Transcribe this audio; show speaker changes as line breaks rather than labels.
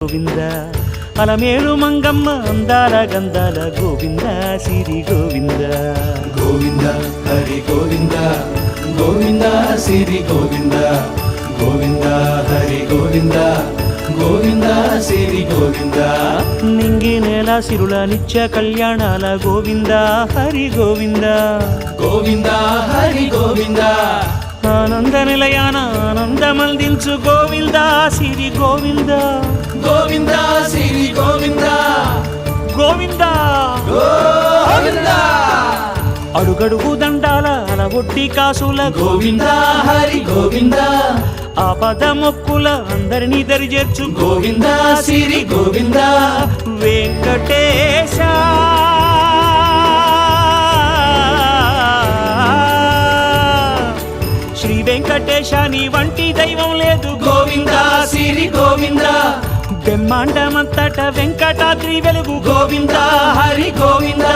గోవింద అలమేలు మంగమ్మ అందాల గంధాల గోవింద సిరి గోవింద
గోవింద హరి గోవింద గోవింద సిరి గోవింద గోవింద హరి గోవింద గోవింద సిరి గోవింద
నింగి నేల సిరుల నిత్య కళ్యాణాల గోవింద హరి గోవింద
గోవింద హరి గోవింద
ఆనంద నిలయాన ఆనందమందించు గోవింద సిరి గోవింద
గోవింద సిరి గోవింద
గోవింద
గోవింద
అడుగడుగు దండాల అలవొడ్డి కాసుల
గోవింద హరి గోవింద
ఆపద మొక్కుల అందరినీ దరిచేర్చు
గోవింద సిరి గోవింద
వెంకటేశ శ్రీ వెంకటేశ నీ వంటి దైవం లేదు
గోవింద సిరి గోవింద
బ్రహ్మాండమంతట వెంకటాద్రి వెలుగు
గోవింద హరి గోవింద